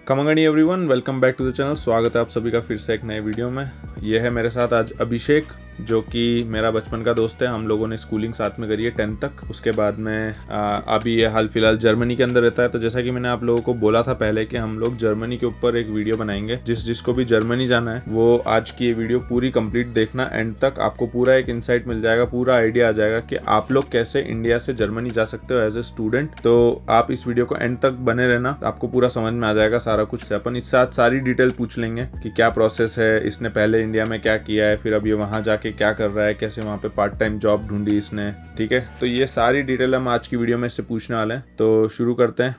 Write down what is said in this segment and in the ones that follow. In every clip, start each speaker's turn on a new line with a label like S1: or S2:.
S1: कमंगनी everyone, welcome back to the channel. स्वागत है आप सभी का फिर से एक नए वीडियो में। ये है मेरे साथ आज अभिषेक, जो कि मेरा बचपन का दोस्त है। हम लोगों ने स्कूलिंग साथ में करी है 10th तक। उसके बाद में अभी ये हाल फिलहाल जर्मनी के अंदर रहता है। तो जैसा कि मैंने आप लोगों को बोला था पहले कि हम लोग जर्मनी के ऊपर एक वीडियो बनाएंगे। जिसको भी जर्मनी जाना है वो आज की ये वीडियो पूरी कंप्लीट देखना एंड तक। आपको पूरा एक इंसाइट मिल जाएगा, पूरा आइडिया आ जाएगा कि आप लोग कैसे इंडिया से जर्मनी जा सकते हो एज ए स्टूडेंट। तो आप इस वीडियो को एंड तक बने रहना, आपको पूरा समझ में आ जाएगा सारा कुछ। अपन इस साथ सारी डिटेल पूछ लेंगे कि क्या प्रोसेस है, इसने पहले इंडिया में क्या किया है, फिर अब ये वहां जाके क्या कर रहा है, कैसे वहां पे पार्ट टाइम जॉब ढूंढी इसने। ठीक है, तो ये सारी डिटेल हम आज की वीडियो में इससे पूछने वाले हैं। तो शुरू करते हैं।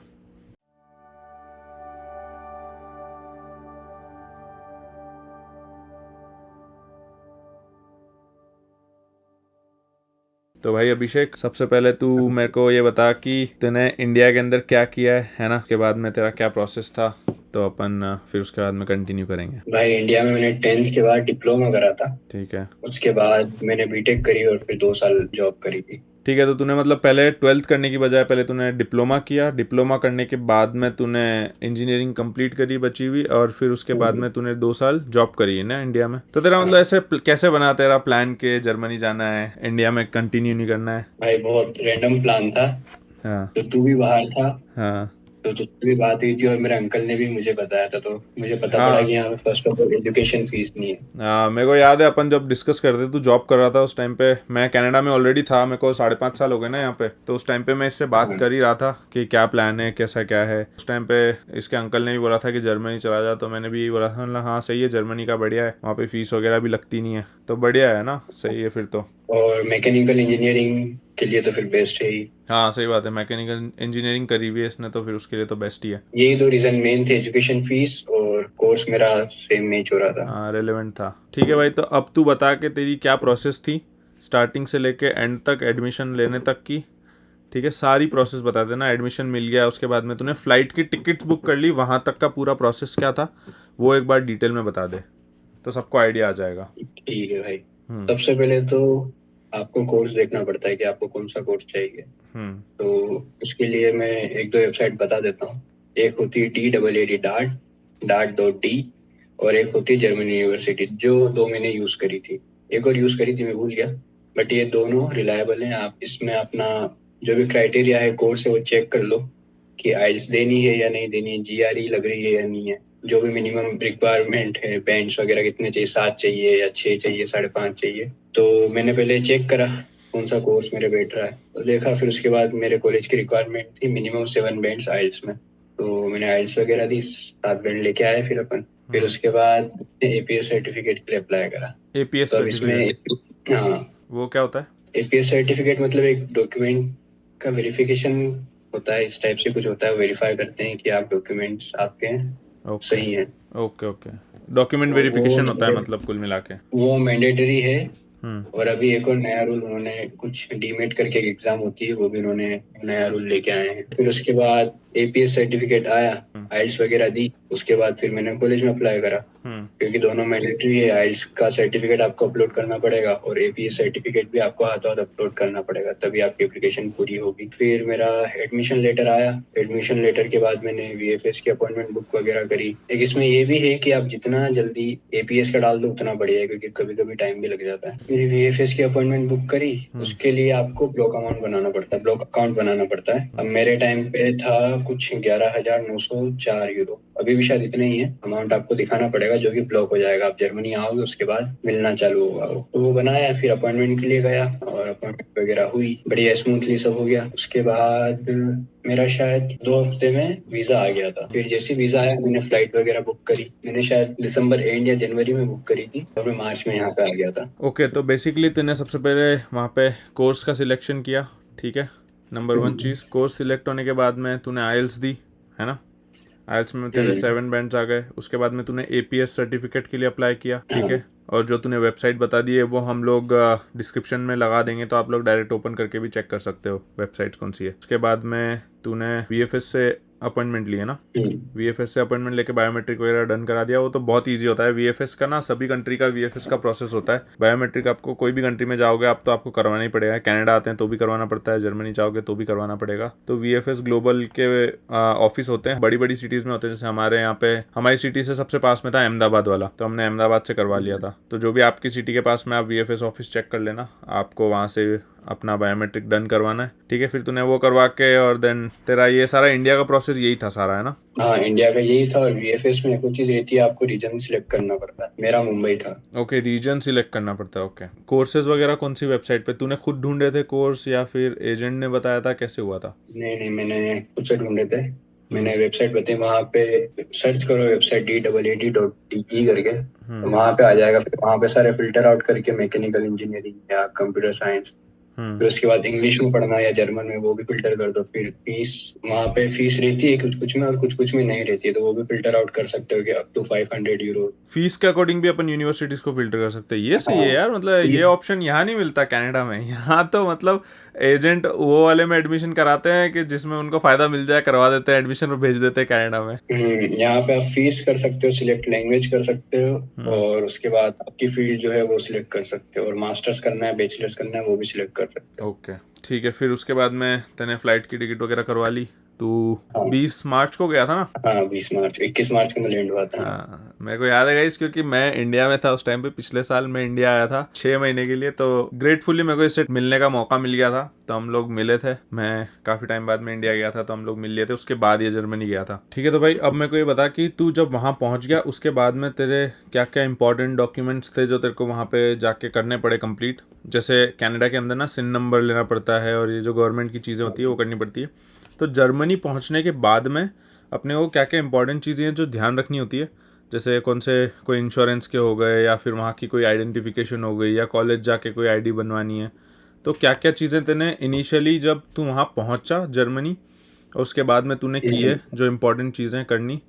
S1: तो भाई अभिषेक, सबसे पहले तू मेरे को ये बता कि तूने इंडिया के अंदर क्या किया है ना। उसके बाद में तेरा क्या प्रोसेस था, तो अपन फिर उसके बाद में कंटिन्यू करेंगे।
S2: भाई इंडिया में मैंने 10th के बाद डिप्लोमा करा था।
S1: ठीक है।
S2: उसके बाद मैंने बीटेक करी और फिर 2 साल जॉब करी थी।
S1: ठीक है, तो तूने मतलब पहले 12th करने की बजाय पहले तूने डिप्लोमा किया। डिप्लोमा करने के बाद में तूने इंजीनियरिंग कंप्लीट करी बची हुई, और फिर उसके बाद में तूने 2 साल जॉब करी है ना इंडिया में। तो तेरा मतलब ऐसे कैसे बना तेरा प्लान के जर्मनी जाना है, इंडिया में कंटिन्यू नहीं करना है?
S2: भाई बहुत रैंडम प्लान था।
S1: हाँ।
S2: तो तू भी बाहर था,
S1: हाँ।
S2: तो तुझसे भी बात हुई थी और मेरे अंकल ने भी मुझे बताया था। तो मुझे पता पड़ा
S1: हाँ।
S2: कि यहाँ पे first of all education fees नहीं है।
S1: हाँ, मेरे को याद है अपन जब डिस्कस करते तू जॉब कर रहा था उस टाइम पे। मैं कनाडा में ऑलरेडी था, मेरे को 5.5 साल हो गए ना यहाँ पे। तो उस टाइम पे मैं इससे बात
S2: हाँ।
S1: कर ही रहा था कि क्या प्लान है, कैसा क्या है। उस टाइम पे इसके अंकल ने भी बोला था कि जर्मनी चला जा, तो मैंने भी बोला था मतलब हाँ सही है, जर्मनी का बढ़िया है, वहाँ पे फीस वगैरह भी लगती नहीं है, तो बढ़िया है ना, सही है फिर तो।
S2: और मैकेनिकल इंजीनियरिंग के लिए तो फिर बेस्ट है ही।
S1: हाँ सही बात है, मैकेनिकल इंजीनियरिंग करी हुई है इसने, तो फिर उसके लिए तो बेस्ट ही है।
S2: यही दो रीजन मेन थे, एजुकेशन फीस और कोर्स मेरा सेम मैच हो रहा था।
S1: हाँ रेलेवेंट था। ठीक है भाई, तो अब तू बता के तेरी क्या प्रोसेस थी स्टार्टिंग से लेके एंड तक, एडमिशन लेने तक की। ठीक है, सारी प्रोसेस बता देना। एडमिशन मिल गया, उसके बाद में तूने फ्लाइट की टिकट्स बुक कर ली, वहाँ तक का पूरा प्रोसेस क्या था वो एक बार डिटेल में बता दे, तो सबको आइडिया आ जाएगा।
S2: ठीक है भाई।
S1: हम्म।
S2: सबसे पहले तो आपको कोर्स देखना पड़ता है कि आपको कौन सा कोर्स चाहिए।
S1: हम्म।
S2: तो उसके लिए मैं एक दो वेबसाइट बता देता हूँ। एक होती है DAAD डार्ट DART.D, और एक होती है जर्मन यूनिवर्सिटी, जो दो मैंने यूज करी थी। एक और यूज करी थी, मैं भूल गया। बट ये दोनों रिलायबल हैं। आप इसमें अपना जो भी क्राइटेरिया है कोर्स है वो चेक कर लो कि आइल्स देनी है या नहीं देनी है, GRE लग रही है या नहीं है, जो भी मिनिमम रिक्वायरमेंट है, बैंड्स वगैरह कितने चाहिए, 7 चाहिए या 6 चाहिए, 5.5 चाहिए। तो मैंने पहले चेक करा कौन सा कोर्स मेरे बैठ रहा है, तो देखा। फिर उसके बाद मेरे कॉलेज की रिक्वायरमेंट थी मिनिमम 7 बैंड्स आइल्स में। तो मैंने आइल्स वगैरह दी, 7 बैंड लेके आए फिर अपन। फिर
S1: हम्म।
S2: उसके बाद APS सर्टिफिकेट के लिए अप्लाई करा।
S1: एपीएस
S2: तो अब इसमें
S1: सर्टिफिकेट?
S2: हाँ,
S1: वो क्या होता है?
S2: APS सर्टिफिकेट मतलब एक डॉक्यूमेंट का वेरिफिकेशन होता है। इस टाइप से कुछ होता है, वेरीफाई करते हैं कि आप डॉक्यूमेंट्स आपके
S1: ओके।
S2: सही हैं।
S1: Okay okay. डॉक्यूमेंट
S2: तो
S1: वेरिफिकेशन होता है मतलब कुल मिला के।
S2: वो मैंडेटरी है।
S1: हम्म।
S2: और अभी एक और नया रूल उन्होंने, कुछ डीमेट करके एक एग्जाम होती है, वो भी उन्होंने नया रूल लेके आए हैं। फिर उसके बाद APS सर्टिफिकेट आया,
S1: हम्म।
S2: आइल्स वगैरह दी। उसके बाद फिर मैंने कॉलेज में अप्लाई करा,
S1: हम्म।
S2: क्योंकि दोनों मैंडेटरी है। आइल्स का सर्टिफिकेट आपको अपलोड करना पड़ेगा और APS सर्टिफिकेट भी आपको हाथों हाथ अपलोड करना पड़ेगा, तभी आपकी एप्लीकेशन पूरी होगी। फिर मेरा एडमिशन लेटर आया। एडमिशन लेटर के बाद मैंने VFS की अपॉइंटमेंट बुक वगैरह करी। एक इसमें ये भी है कि आप जितना जल्दी APS का डाल दो उतना बढ़िया है, क्योंकि कभी कभी टाइम भी लग जाता है। मेरी VFS की अपॉइंटमेंट बुक करी।
S1: हम्म।
S2: उसके लिए आपको ब्लॉक अकाउंट बनाना पड़ता है। अब मेरे टाइम पे था कुछ 11,904 यूरो, अभी भी शायद इतने ही है। अमाउंट आपको दिखाना पड़ेगा जो कि ब्लॉक हो जाएगा। आप जर्मनी आओगे उसके बाद मिलना चालू होगा वो। तो वो बनाया, फिर अपॉइंटमेंट के लिए गया और अपॉइंटमेंट वगैरह हुई, बढ़िया स्मूथली सब हो गया। उसके बाद मेरा शायद 2 हफ्ते में वीजा आ गया था। फिर जैसे वीजा आया मैंने फ्लाइट वगैरह बुक करी। मैंने शायद दिसंबर एंड या जनवरी में बुक करी थी और मैं मार्च में यहाँ पे आ गया था।
S1: ओके, तो बेसिकली तूने सबसे पहले वहाँ पे कोर्स का सिलेक्शन किया। ठीक है, नंबर वन
S2: हम्म।
S1: चीज़, कोर्स सिलेक्ट होने के बाद में तूने आइल्स दी, है ना। आइल्स में तेरे
S2: हम्म।
S1: 7 बैंड्स आ गए। उसके बाद में तूने एपीएस सर्टिफिकेट के लिए अप्लाई किया। ठीक
S2: हाँ।
S1: है, और जो तूने वेबसाइट बता दी है वो हम लोग डिस्क्रिप्शन में लगा देंगे, तो आप लोग डायरेक्ट ओपन करके भी चेक कर सकते हो वेबसाइट कौन सी है। उसके बाद में तूने वीएफएस से अपॉइंटमेंट ली है ना,
S2: हम्म,
S1: वीएफएस से अपॉइंटमेंट लेके बायोमेट्रिक वगैरह डन करा दिया, वो तो बहुत इजी होता है। वीएफएस का ना सभी कंट्री का वीएफएस का प्रोसेस होता है। बायोमेट्रिक आपको कोई भी कंट्री में जाओगे आप तो आपको करवाना ही पड़ेगा। कनाडा आते हैं तो भी करवाना पड़ता है, जर्मनी जाओगे तो भी करवाना पड़ेगा। तो वीएफएस ग्लोबल के ऑफिस होते हैं, बड़ी बड़ी सिटीज़ में होते हैं। जैसे हमारे यहाँ पे हमारी सिटी से सबसे पास में था अहमदाबाद वाला, तो हमने अहमदाबाद से करवा लिया था। तो जो भी आपकी सिटी के पास में आप वीएफएस ऑफिस चेक कर लेना, आपको वहाँ से अपना बायोमेट्रिक डन करवाना है। ठीक है, फिर तूने वो करवा के और देन तेरा ये सारा इंडिया का प्रोसेस यही था सारा, है ना?
S2: हाँ इंडिया का यही था। और वीएफएस में कुछ चीज रहती है, आपको रीजन सिलेक्ट करना पड़ता है। मेरा मुंबई था।
S1: ओके, रीजन सिलेक्ट करना पड़ता है। ओके, कोर्सेज वगैरह कौन सी वेबसाइट पे तूने खुद ढूंढे थे कोर्स या फिर एजेंट ने बताया था, कैसे हुआ था?
S2: नहीं नहीं, मैंने खुद से ढूंढे थे। मैंने वेबसाइट बताई, वहाँ पे सर्च करो वेबसाइट DAAD.DE करके, तो वहाँ पे आ जाएगा। फिर वहाँ पे सारे फिल्टर आउट करके मैकेनिकल इंजीनियरिंग या कंप्यूटर साइंस, फिर उसके बाद इंग्लिश में पढ़ना या जर्मन में, वो भी फिल्टर कर दो। फिर फीस, वहाँ पे फीस रहती है कुछ कुछ में और कुछ कुछ में नहीं रहती है, तो वो भी फिल्टर आउट कर सकते हो कि अप टू 500 यूरो।
S1: फीस के अकॉर्डिंग भी अपन यूनिवर्सिटीज को फिल्टर कर सकते हैं, ये सही है
S2: हाँ
S1: यार। मतलब ये
S2: फीस।
S1: ऑप्शन यहाँ नहीं मिलता कनाडा में। यहाँ तो मतलब एजेंट वो वाले में एडमिशन कराते हैं कि जिसमें उनको फायदा मिल जाए, करवा देते हैं एडमिशन और भेज देते हैं कनाडा में।
S2: यहाँ पे आप फीस कर सकते हो, सिलेक्ट लैंग्वेज कर सकते हो,
S1: हम्म।
S2: और उसके बाद आपकी फील्ड जो है वो सिलेक्ट कर सकते हो, और मास्टर्स करना है बैचलर्स करना है वो भी सिलेक्ट कर सकते हो।
S1: ओके, ठीक है। फिर उसके बाद में तूने फ्लाइट की टिकट वगैरह करवा ली। तू
S2: हाँ
S1: 20 मार्च को गया था ना?
S2: हाँ, 20 मार्च, 21 मार्च को मैं लैंड हुआ था।
S1: हाँ, मेरे को याद है गाइस, क्योंकि मैं इंडिया में था उस टाइम पे। पिछले साल मैं इंडिया आया था 6 महीने के लिए, तो ग्रेटफुली मेरे को इससे मिलने का मौका मिल गया था। तो हम लोग मिले थे, मैं काफ़ी टाइम बाद में इंडिया गया था तो हम लोग मिल लिए थे। उसके बाद ये जर्मनी गया था। ठीक है, तो भाई अब मेरे को ये बता कि तू जब वहाँ पहुँच गया उसके बाद में तेरे क्या क्या इंपॉर्टेंट डॉक्यूमेंट्स थे जो तेरे को वहाँ पे जाके करने पड़े कंप्लीट। जैसे कनाडा के अंदर ना सिन नंबर लेना पड़ता है और ये जो गवर्नमेंट की चीज़ें होती है वो करनी पड़ती है। तो जर्मनी पहुँचने के बाद में अपने को क्या क्या इंपॉर्टेंट चीज़ें हैं जो ध्यान रखनी होती है? जैसे कौन से कोई इंश्योरेंस के हो गए या फिर वहाँ की कोई आइडेंटिफिकेशन हो गई या कॉलेज जाके कोई आईडी बनवानी है। तो क्या क्या चीज़ें तूने इनिशियली जब तू वहाँ पहुँचा जर्मनी और उसके बाद में तूने की है जो इम्पोर्टेंट चीज़ें करनी,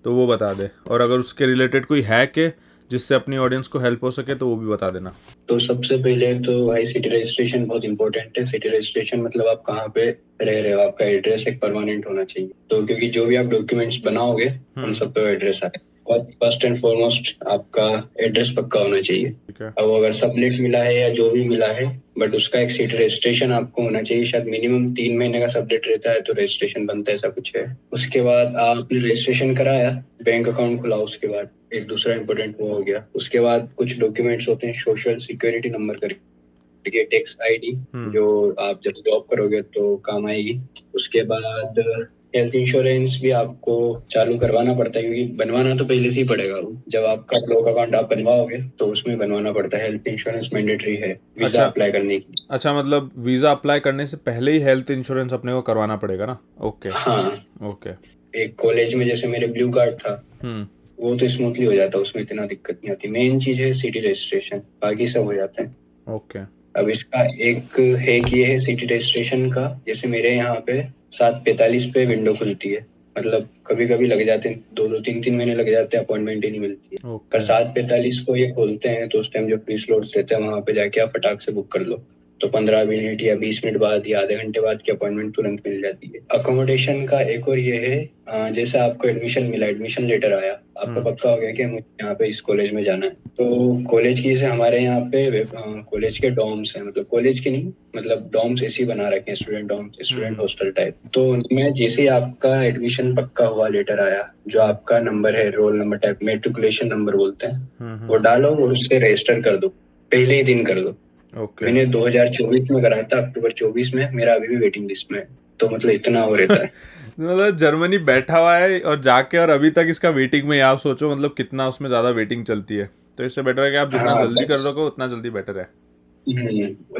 S1: तो वो बता दे। और अगर उसके रिलेटेड कोई है कि जिससे अपनी ऑडियंस को हेल्प हो सके तो वो भी बता देना।
S2: तो सबसे पहले तो भाई सिटी रजिस्ट्रेशन बहुत इंपॉर्टेंट है। सिटी रजिस्ट्रेशन मतलब आप कहाँ पे रह रहे हो, आपका एड्रेस एक परमानेंट होना चाहिए। तो क्योंकि जो भी आप डॉक्यूमेंट्स बनाओगे उन सब पे एड्रेस आए, और फर्स्ट एंड फॉरमोस्ट आपका एड्रेस पक्का होना चाहिए।
S1: ठीक है।
S2: अब अगर सबलेट मिला है या जो भी मिला है, बट उसका एक सिटी रजिस्ट्रेशन आपको होना चाहिए। शायद मिनिमम 3 महीने का सबलेट रहता है तो रजिस्ट्रेशन बनता है, ऐसा कुछ है। उसके बाद आपने रजिस्ट्रेशन कराया, बैंक अकाउंट खुला, उसके बाद एक दूसरा इंपॉर्टेंट वो हो गया। उसके बाद कुछ डॉक्यूमेंट्स होते हैं, सोशल सिक्योरिटी नंबर करके, टैक्स आईडी, जो आप जब जॉब करोगे तो काम आएगी। उसके बाद हेल्थ इंश्योरेंस भी आपको चालू करवाना पड़ता है, क्योंकि बनवाना तो पहले से ही पड़ेगा। वो जब आपका ब्लॉक अकाउंट आप बनवाओगे तो उसमें बनवाना पड़ता है। हेल्थ इंश्योरेंस मैंडेटरी है वीजा
S1: अच्छा
S2: अप्लाई करने की।
S1: अच्छा, मतलब वीज़ा अप्लाई करने से पहले ही हेल्थ इंश्योरेंस अपने को करवाना पड़ेगा ना? ओके।
S2: हाँ,
S1: ओके।
S2: एक कॉलेज में जैसे मेरे ब्लू कार्ड था,
S1: हम्म।
S2: वो तो स्मूथली हो जाता, उसमें इतना दिक्कत नहीं आती। मेन चीज है सिटी रजिस्ट्रेशन, बाकी सब हो जाता है।
S1: ओके।
S2: अब इसका एक है कि ये है सिटी रजिस्ट्रेशन का, जैसे मेरे यहाँ पे 7:45 पे विंडो खुलती है। मतलब कभी कभी लग जाते हैं, 2-2 3-3 महीने लग जाते हैं, अपॉइंटमेंट ही नहीं मिलती है। पर
S1: ओके।
S2: 7:45 को ये खोलते हैं, तो उस टाइम जो फ्री स्लॉट्स रहते हैं वहां पे जाके आप फटाक से बुक कर लो। तो 15 मिनट या 20 मिनट बाद या आधे घंटे बाद की अपॉइंटमेंट तुरंत मिल जाती है। अकोमोडेशन का एक और ये है, जैसे आपको एडमिशन मिला, एडमिशन लेटर आया, आपको पक्का हो गया कि मुझे यहाँ पे इस कॉलेज में जाना है। तो कॉलेज की, जैसे हमारे यहाँ पे कॉलेज के डॉर्म्स हैं, मतलब कॉलेज के नहीं, मतलब डॉर्म्स ऐसे ही बना रखे हैं, student dorms, student hostel type. तो उनमें जैसे ही आपका एडमिशन पक्का हुआ, लेटर आया, जो आपका नंबर है, roll number type, matriculation number बोलते हैं, वो डालो और उससे रजिस्टर कर दो, पहले ही दिन कर दो।
S1: ओके।
S2: मैंने 2024 में कराया था, अक्टूबर 24 में। मेरा अभी भी वेटिंग लिस्ट में है। तो मतलब इतना हो रहता है।
S1: मतलब जर्मनी बैठा हुआ है और जाके और अभी तक इसका वेटिंग में है। आप सोचो मतलब कितना उसमें ज़्यादा वेटिंग चलती है। तो इससे बेटर है कि आप जितना
S2: हाँ
S1: जल्दी कर दोगे उतना जल्दी बेटर है।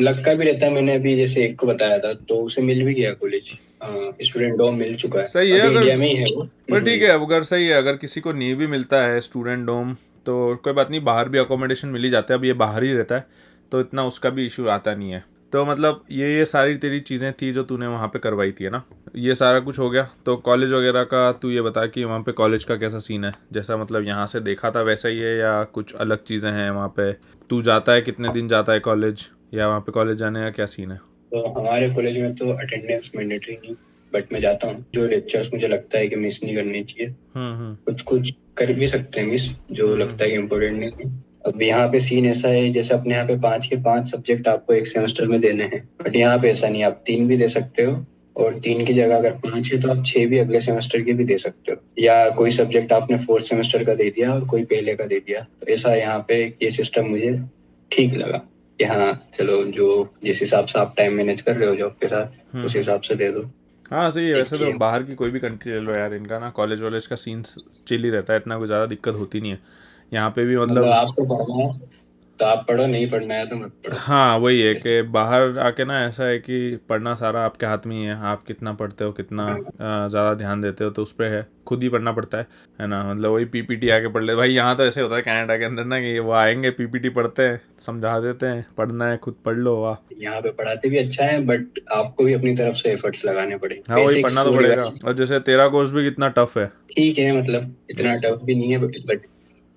S2: लक का भी रहता है। मैंने अभी जैसे एक को बताया था तो उसे मिल भी गया कॉलेज, स्टूडेंट डोम मिल चुका है।
S1: सही है
S2: अभी
S1: अगर,
S2: इंडिया में ही है वो।
S1: पर ठीक है अगर सही है, अगर किसी को नहीं भी मिलता है स्टूडेंट डोम तो कोई बात नहीं, बाहर भी अकोमोडेशन मिल ही जाता है। अब ये बाहर ही रहता है तो इतना उसका भी इशू आता नहीं है। तो मतलब ये सारी तेरी चीज़ें थी जो तूने वहाँ पे करवाई थी, है ना? ये सारा कुछ हो गया। तो कॉलेज वगैरह का तू ये बता कि वहाँ पे कॉलेज का कैसा सीन है? जैसा मतलब यहाँ से देखा था वैसा ही है या कुछ अलग चीज़ें हैं वहाँ पे? तू जाता है, कितने दिन जाता है कॉलेज, या वहाँ पे कॉलेज जाने का क्या सीन है?
S2: तो हमारे कॉलेज में तो अटेंडेंस मैंडेटरी नहीं, बट मैं जाता हूँ। जो लेक्चर्स मुझे लगता है कि मिस नहीं करनी चाहिए,
S1: हम्म
S2: कुछ कुछ कर भी सकते हैं मिस जो लगता है
S1: हम्म
S2: कि इम्पोर्टेंट नहीं है। अब यहाँ पे सीन ऐसा है, जैसे अपने यहाँ पे 5 के 5 सब्जेक्ट आपको एक सेमेस्टर में देने हैं, बट यहाँ पे ऐसा नहीं, आप 3 भी दे सकते हो, और 3 की जगह अगर 5 है तो आप 6 भी अगले सेमेस्टर के भी दे सकते हो, या कोई सब्जेक्ट आपने फोर्थ सेमेस्टर का दे दिया और कोई पहले का दे दिया। तो ऐसा यहाँ पे ये सिस्टम मुझे ठीक लगा कि हाँ चलो, जो जिस हिसाब से आप टाइम मैनेज कर रहे हो जॉब के साथ, उस
S1: हम्म।
S2: हिसाब से दे दो।
S1: हाँ सही है।
S2: एक
S1: वैसे तो
S2: ये
S1: बाहर की कोई भी कंट्री ले लो यार, इनका ना कॉलेज वॉलेज का सीन चिल ही रहता है, इतना कोई ज़्यादा दिक्कत होती नहीं है यहाँ पे भी
S2: मतलब
S1: मतलब।
S2: आपको पढ़ना है तो आप पढ़ो, नहीं पढ़ना है तो मत पढ़ो।
S1: हाँ वही है
S2: ऐसे-
S1: कि बाहर आके ना ऐसा है कि पढ़ना सारा आपके हाथ में ही है, आप कितना पढ़ते हो, कितना
S2: हाँ,
S1: ज़्यादा ध्यान देते हो तो उस पर है, खुद ही पढ़ना पड़ता है ना। मतलब वही पीपीटी आके पढ़ ले भाई। यहाँ तो ऐसे होता है कनाडा के अंदर ना कि वो आएंगे पीपीटी पढ़ते हैं, समझा देते हैं, पढ़ना है खुद पढ़ लो, वाह।
S2: यहाँ पे पढ़ाते भी अच्छा है, बट आपको भी अपनी तरफ से एफर्ट्स लगाने पड़ेंगे,
S1: हाँ वही पढ़ना
S2: बेसिक्स
S1: तो
S2: वो
S1: पड़ेगा।
S2: रिवाइज।
S1: और जैसे तेरा कोर्स भी कितना टफ है।
S2: ठीक है, मतलब इतना
S1: वही चीज़।
S2: टफ भी नहीं है, बट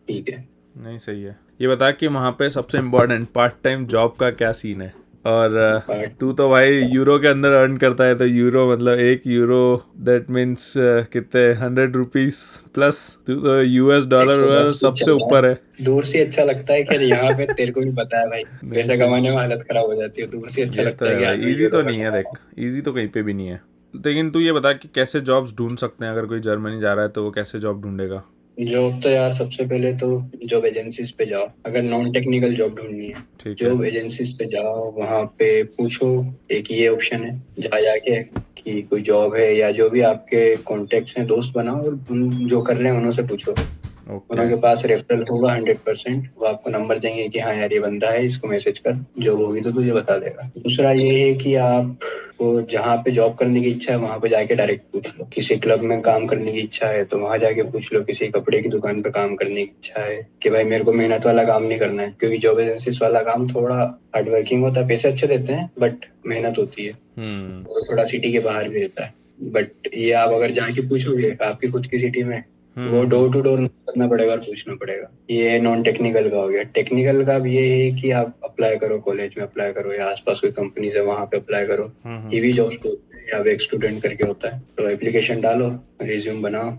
S2: ठीक है।
S1: नहीं सही है। ये बता कि वहाँ पे सबसे इम्पोर्टेंट पार्ट टाइम जॉब का क्या सीन है। और
S2: बट
S1: तू तो भाई यूरो के अंदर अर्न करता है, तो यूरो मतलब 1 यूरो दैट मीन्स कितने 100 रुपीज प्लस। तू तो यूएस
S2: एक
S1: डॉलर
S2: सौ
S1: वॉलर
S2: दस कुछ
S1: सबसे
S2: चल रहा
S1: ऊपर है।
S2: है, दूर से अच्छा लगता है। खैर यहाँ पे तेरे को भी पता है भाई,
S1: नहीं
S2: पैसा
S1: सही।
S2: कमाने में हालत खराब हो जाती है, दूर से अच्छा
S1: ये तो
S2: लगता है
S1: है
S2: कि हाँ
S1: भाई,
S2: मैं
S1: इजी
S2: यूरो
S1: तो
S2: में
S1: नहीं है
S2: कमा रहा
S1: देख, इजी तो कहीं पे भी नहीं है। लेकिन तू ये बता कि कैसे जॉब्स ढूंढ सकते हैं, अगर कोई जर्मनी जा रहा है तो वो कैसे जॉब ढूंढेगा।
S2: हूँ। जॉब तो यार सबसे पहले तो जॉब एजेंसीज पे जाओ, अगर नॉन टेक्निकल जॉब ढूंढनी है।
S1: ठीक है।
S2: जॉब एजेंसीज पे जाओ, वहाँ पे पूछो। एक ये ऑप्शन है, जा जाके कि कोई जॉब है, या जो भी आपके कॉन्टेक्ट्स हैं दोस्त बनाओ, और उन जो कर रहे हैं उन्हों से पूछो।
S1: ओके।
S2: उनके पास रेफरल होगा 100%, वो आपको नंबर देंगे कि हाँ यार ये बंदा है, इसको मैसेज कर, जॉब होगी तो तुझे बता देगा। दूसरा ये है कि आप को जहाँ पे जॉब करने की इच्छा है वहां पे जाके डायरेक्ट पूछ लो। किसी क्लब में काम करने की इच्छा है तो वहां जाके पूछ लो। किसी कपड़े की दुकान पे काम करने की इच्छा है कि भाई मेरे को मेहनत वाला काम नहीं करना है, क्योंकि जॉब एजेंसीज वाला काम थोड़ा हार्ड वर्किंग होता है, पैसे अच्छे देते हैं बट मेहनत होती है,
S1: हम्म
S2: और थोड़ा सिटी के बाहर भी रहता है। बट ये आप अगर जाके पूछोगे आपकी खुद की सिटी में, वो
S1: हम्म
S2: डोर टू डोर करना पड़ेगा और पूछना पड़ेगा। ये नॉन टेक्निकल का हो गया। टेक्निकल का भी ये है कि आप अप्लाई करो, कॉलेज में अप्लाई करो, या आसपास कोई कंपनीज है वहां पे अप्लाई करो।
S1: हम्म।
S2: ईवी जॉब्स पे होते हैं, या वेक स्टूडेंट करके होता है, तो एप्लीकेशन डालो, रिज्यूम बनाओ,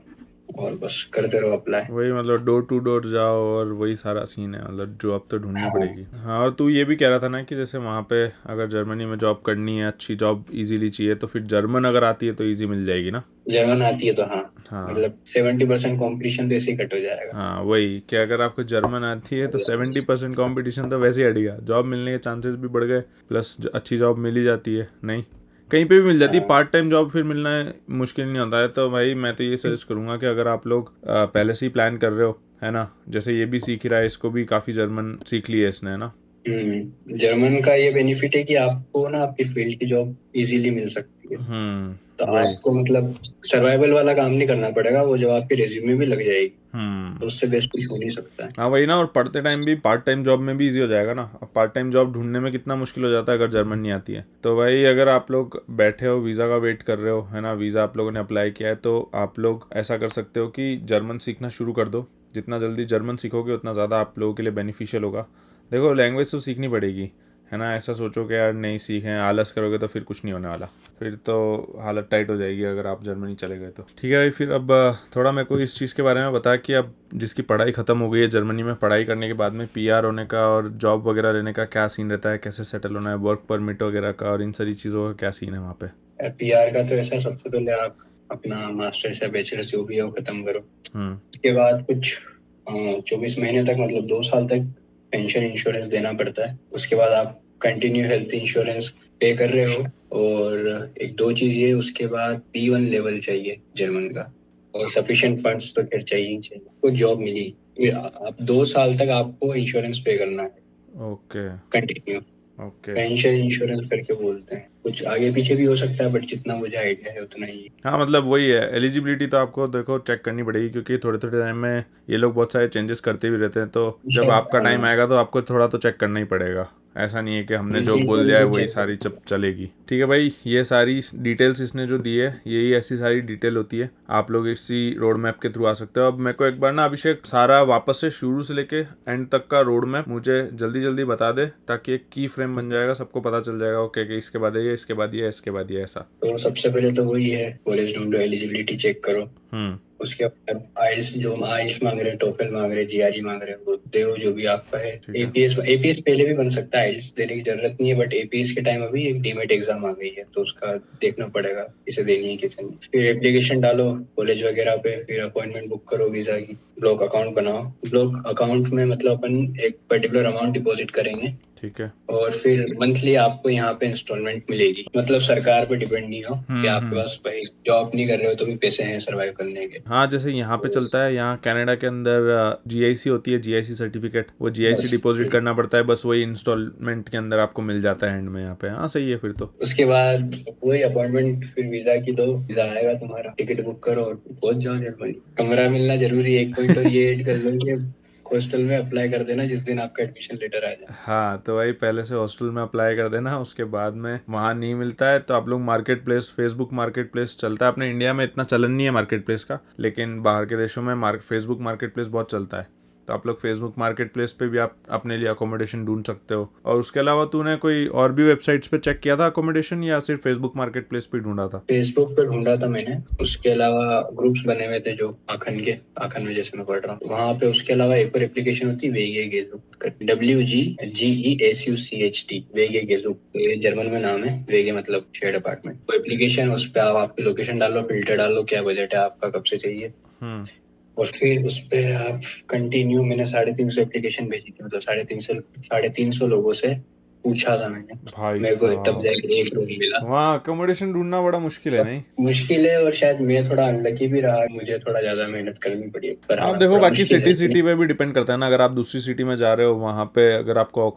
S2: और बस करते रहो अप्लाई।
S1: वही मतलब डोर टू डोर जाओ और वही सारा सीन है, मतलब जॉब तो ढूंढनी
S2: हाँ,
S1: पड़ेगी। हाँ और तू ये भी कह रहा था ना कि जैसे वहाँ पे अगर जर्मनी में जॉब करनी है, अच्छी जॉब इजीली चाहिए, तो फिर जर्मन अगर आती है तो इजी मिल जाएगी ना।
S2: जर्मन आती है तो हाँ,
S1: हाँ।
S2: मतलब 70% कॉम्पिटिशन तो ऐसे ही कट हो जाएगा।
S1: हाँ वही कि अगर आपको जर्मन आती है तो 70% कॉम्पिटिशन तो वैसे ही हट गया, जॉब मिलने के चांसेस भी बढ़ गए, प्लस अच्छी जॉब मिल ही जाती है, नहीं कहीं पे भी मिल जाती है।
S2: हाँ,
S1: पार्ट टाइम जॉब फिर मिलना मुश्किल नहीं होता है। तो भाई मैं तो ये सजेस्ट करूँगा कि अगर आप लोग पहले से ही प्लान कर रहे हो, है ना, जैसे ये भी सीख ही रहा है, इसको भी काफ़ी जर्मन सीख ली है इसने, है ना।
S2: जर्मन का ये बेनिफिट है कि आपको ना आपकी फील्ड की जॉब इजीली मिल सकती है। तो
S1: वही।
S2: आपको मतलब सर्वाइवल वाला काम नहीं करना पड़ेगा, वो जब आपके रिज्यूमे भी लग जाएगी तो उससे बेस्ट कुछ हो नहीं सकता है।
S1: हाँ वही ना। और पढ़ते टाइम भी पार्ट टाइम जॉब में भी इजी हो जाएगा ना। अब पार्ट टाइम जॉब ढूंढने में कितना मुश्किल हो जाता है अगर जर्मन नहीं आती है। तो भाई अगर आप लोग बैठे हो वीज़ा का वेट कर रहे हो, है ना, वीज़ा आप लोगों ने अप्लाई किया है, तो आप लोग ऐसा कर सकते हो कि जर्मन सीखना शुरू कर दो। जितना जल्दी जर्मन सीखोगे उतना ज़्यादा आप लोगों के लिए बेनिफिशियल होगा। देखो लैंग्वेज तो सीखनी पड़ेगी, है ना। ऐसा सोचो कि यार नहीं सीखें, आलस करोगे तो फिर कुछ नहीं होने वाला, फिर तो हालत टाइट हो जाएगी अगर आप जर्मनी चले गए तो। ठीक है भाई, फिर अब थोड़ा मेरे को इस चीज़ के बारे में बता कि अब जिसकी पढ़ाई ख़त्म हो गई है जर्मनी में, पढ़ाई करने के बाद में पीआर होने का और जॉब वगैरह लेने का क्या सीन रहता है, कैसे सेटल होना है, वर्क परमिट वगैरह का और इन सारी चीज़ों का क्या सीन है वहाँ पे।
S2: पीआर का तो ऐसा, सबसे पहले आप अपना मास्टर्स या बैचलर्स जो भी है वो खत्म करो।
S1: हम्म
S2: उसके बाद कुछ 24 महीने तक, मतलब 2 साल तक पेंशन इंश्योरेंस देना पड़ता है। उसके बाद आप कंटिन्यू हेल्थ इंश्योरेंस पे कर रहे हो। और एक दो चीज ये, उसके बाद B1 लेवल चाहिए जर्मन का, और सफिशिएंट फंड्स तो फिर चाहिए ही चाहिए, कुछ जॉब मिली। फिर आप 2 साल तक आपको इंश्योरेंस पे करना है
S1: okay
S2: continue.
S1: Okay.
S2: Pension insurance करके बोलते हैं, कुछ आगे पीछे भी हो सकता है, बट जितना मुझे आइडिया है उतना ही है।
S1: हाँ मतलब वही है, एलिजिबिलिटी तो आपको देखो चेक करनी पड़ेगी, क्योंकि थोड़े थोड़े टाइम में ये लोग बहुत सारे चेंजेस करते भी रहते हैं, तो जब आपका टाइम
S2: हाँ,
S1: आएगा तो आपको थोड़ा तो चेक करना ही पड़ेगा। ऐसा नहीं है कि हमने जो बोल दिया है वही सारी चलेगी। ठीक है भाई, ये सारी डिटेल्स इसने जो दी है यही ऐसी सारी डिटेल होती है, आप लोग इसी रोड मैप के थ्रू आ सकते हो। अब मेरे को एक बार ना अभिषेक सारा वापस से शुरू से लेके एंड तक का रोड मैप मुझे जल्दी जल्दी बता दे, ताकि एक की फ्रेम बन जाएगा, सबको पता चल जाएगा ओके कि इसके बाद ये, इसके बाद ये, इसके बाद ये, ऐसा।
S2: तो सबसे पहले तो वही है, कॉलेज ढूंढो, एलिजिबिलिटी चेक करो। उसके बाद आइल्स जो आइल्स मांग रहे हैं, टोफल मांग रहे हैं, जीआरई मांग रहे हैं, वो दो जो भी आपका है। एपीएस पहले भी बन सकता है, आइल्स देने की जरूरत नहीं है, बट एपीएस के टाइम अभी एक डीमेट एग्जाम आ गई है तो उसका देखना पड़ेगा किसे देनी है किसे नहीं। फिर एप्लीकेशन डालो कॉलेज वगैरह पे, फिर अपॉइंटमेंट बुक करो वीजा की, ब्लॉक अकाउंट बनाओ। ब्लॉक अकाउंट में मतलब अपन एक पर्टिकुलर अमाउंट डिपॉजिट करेंगे,
S1: ठीक है,
S2: और फिर मंथली आपको यहाँ पे इंस्टॉलमेंट मिलेगी। मतलब सरकार पे डिपेंड नहीं हो कि आपके पास भाई जॉब नहीं कर रहे हो तो भी पैसे हैं सर्वाइव करने के।
S1: हाँ, जैसे यहाँ पे चलता है, यहाँ कनाडा के अंदर जीआईसी होती है, जीआईसी सर्टिफिकेट, वो जीआईसी डिपॉजिट करना पड़ता है, बस वही इंस्टॉलमेंट के अंदर आपको मिल जाता है एंड में यहाँ पे। हाँ सही है फिर तो।
S2: उसके बाद वही अपॉइंटमेंट, फिर वीजा की दो, वीजा आएगा तुम्हारा, टिकट बुक करो और पहुंच जाओ जर्मनी। कमरा मिलना जरूरी है, एक पॉइंट और ये ऐड कर लो कि हॉस्टल में अप्लाई कर देना जिस दिन आपका एडमिशन लेटर आ जाए।
S1: हाँ, तो वही पहले से हॉस्टल में अप्लाई कर देना, उसके बाद में वहाँ नहीं मिलता है तो आप लोग market place, Facebook market place चलता है। अपने इंडिया में इतना चलन नहीं है मार्केट प्लेस का, लेकिन बाहर के देशों में फेसबुक मार्केट प्लेस बहुत चलता है, तो आप लोग फेसबुक मार्केट प्लेस पे भी आप अपने लिए अकोमोडेशन ढूंढ सकते हो। और उसके अलावा तूने कोई और भी वेबसाइट्स पे चेक किया था अकोमोडेशन, या सिर्फ फेसबुक मार्केट प्लेस पे ढूंढा था?
S2: फेसबुक पे ढूंढा था मैंने, उसके अलावा ग्रुप्स बने हुए थे जो आखन में जैसे मैं पढ़ रहा हूँ वहाँ पे। उसके अलावा एक और एप्लीकेशन होती है वेगे गेजुक, WGGESUCHT, वेगे गेजुक, ये जर्मन में नाम है, वेगे मतलब शेयर्ड अपार्टमेंट। वो एप्लीकेशन, उस पे आप आपकी लोकेशन डालो, फिल्टर डालो, क्या बजट है आपका, कब से चाहिए, और फिर उस पे आप कंटिन्यू। मैंने 350 एप्लीकेशन भेजी थी, मतलब 350 लोगों से पूछा था मैंने, मेरे को तब जाके एक रूम मिला।
S1: वहाँ अकोमोडेशन ढूंढना बड़ा मुश्किल है, नहीं?
S2: मुश्किल है, और शायद मैं थोड़ा अनलकी भी रहा, मुझे थोड़ा ज्यादा मेहनत करनी पड़ी। पर
S1: हाँ देखो, बाकी सिटी पे भी डिपेंड करता है ना। अगर आप दूसरी सिटी में जा रहे हो, वहाँ पे अगर आपको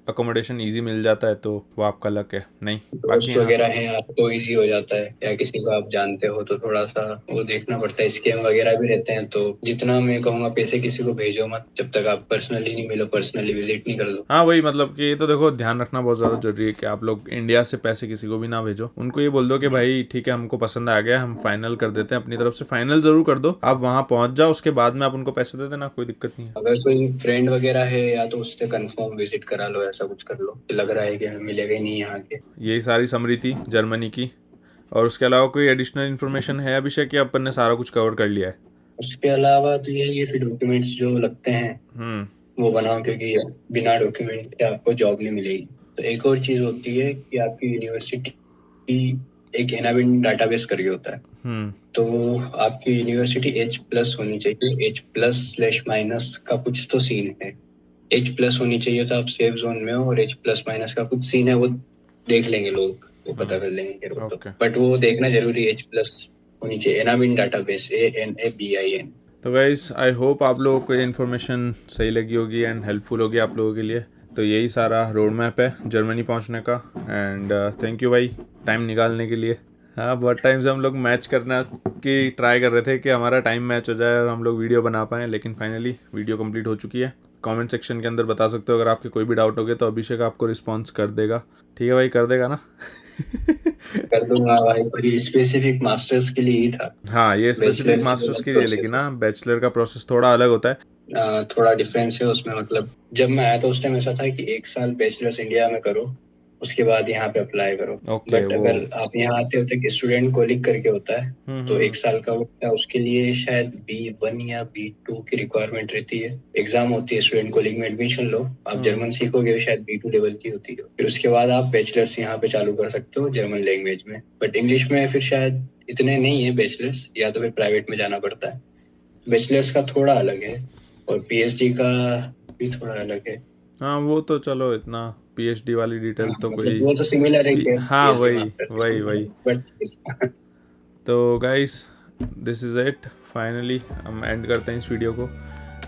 S1: अकोमोडेशन इजी मिल जाता है तो वो आपका लक है, नहीं?
S2: दोस्त वगैरह हैं आपको इजी हो जाता है, या किसी को आप जानते हो तो थोड़ा सा वो देखना पड़ता है। स्कैम वगैरह भी रहते हैं, तो जितना मैं कहूँगा पैसे किसी को भेजो मत जब तक आप पर्सनली नहीं मिलो, पर्सनली विजिट नहीं कर लो।
S1: हाँ वही, मतलब कि ये तो देखो ध्यान रखना बहुत ज्यादा जरूरी है कि आप लोग इंडिया से पैसे किसी को भी ना भेजो। उनको ये बोल दो कि भाई ठीक है, हमको पसंद आ गया, हम फाइनल कर देते हैं, अपनी तरफ से फाइनल जरूर कर दो, आप वहाँ पहुंच जाओ, उसके बाद में आप उनको पैसे दे देना, कोई दिक्कत नहीं है।
S2: अगर कोई फ्रेंड वगैरह है या तो उससे कंफर्म विजिट करा लो, ऐसा कुछ कर लो, लग रहा है कि हमें मिलेगा ही नहीं यहाँ के।
S1: यही सारी समरी थी जर्मनी की। और उसके अलावा कोई एडिशनल इन्फॉर्मेशन है अभिषेक, कि अपन ने सारा कुछ कवर कर लिया है?
S2: उसके अलावा तो यही है, फिर डॉक्यूमेंट्स जो लगते हैं वो बनाओ, क्योंकि बिना डॉक्यूमेंट के आपको जॉब नहीं मिलेगी। तो एक और चीज होती है कि आपकी यूनिवर्सिटी की एक एनाबिन डाटाबेस करके होता है, तो आपकी यूनिवर्सिटी H+ होनी चाहिए, H+/- का कुछ तो सीन है। H+ होनी चाहिए तो आप सेफ जोन में हो, और H+- का कुछ सीन है, वो देख लेंगे लोग, वो पता कर लेंगे। बट वो देखना जरूरी है, H+ होनी चाहिए, एनाबिन डाटाबेस, ANABIN।
S1: तो गाइस, आई होप आप लोगों को ये इन्फॉर्मेशन सही लगी होगी एंड हेल्पफुल होगी आप लोगों के लिए। तो यही सारा रोड मैप है जर्मनी पहुंचने का। एंड थैंक यू भाई टाइम निकालने के लिए। हाँ, बहुत टाइम से हम लोग मैच करना की ट्राई कर रहे थे कि हमारा टाइम मैच हो जाए और हम लोग वीडियो बना पाएँ, लेकिन फाइनली वीडियो कंप्लीट हो चुकी है। कमेंट सेक्शन के अंदर बता सकते हो अगर आपके कोई भी डाउट हो गए, तो अभिषेक आपको रिस्पॉन्स कर देगा। ठीक है भाई, कर देगा ना?
S2: कर दूंगा भाई, पर ये स्पेसिफिक मास्टर्स के लिए ही था।
S1: हाँ, ये स्पेसिफिक मास्टर्स के लिए, लेकिन ना बैचलर का प्रोसेस थोड़ा अलग होता है।
S2: थोड़ा डिफरेंस है उसमें। मतलब जब मैं आया था उस टाइम ऐसा था कि 1 साल बैचलर्स इंडिया में करो, उसके बाद यहाँ पे अप्लाई करो। बट अगर आप यहाँ आते हो तो स्टूडेंट कॉलिंग करके होता है, तो 1 साल का होता है, उसके लिए शायद B1 या B2 की रिक्वायरमेंट रहती है। एग्जाम होती है, स्टूडेंट कॉलिंग में एडमिशन लो, आप जर्मन सीखोगे, शायद B2 लेवल की होती है। फिर उसके बाद आप बैचलर्स यहाँ पे चालू कर सकते हो जर्मन लैंग्वेज में। बट इंग्लिश में फिर शायद इतने नहीं है बैचलर्स, या तो फिर प्राइवेट में जाना पड़ता है। बैचलर्स का थोड़ा अलग है, और PhD का भी थोड़ा अलग है।
S1: हाँ वो तो चलो, इतना PhD वाली डिटेल तो कोई,
S2: वो तो सिमिलर है।
S1: हाँ वही। तो guys, this is it, finally हम एंड करते हैं इस वीडियो को।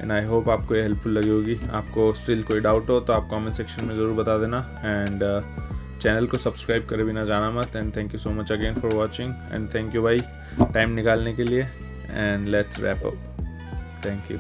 S1: एंड आई होप आपको ये हेल्पफुल लगी होगी। आपको स्टिल कोई डाउट हो तो आप कमेंट सेक्शन में ज़रूर बता देना। एंड चैनल को सब्सक्राइब करे बिना जाना मत। And thank you so much again for watching. And thank you भाई टाइम निकालने के लिए। And let's wrap up. Thank you.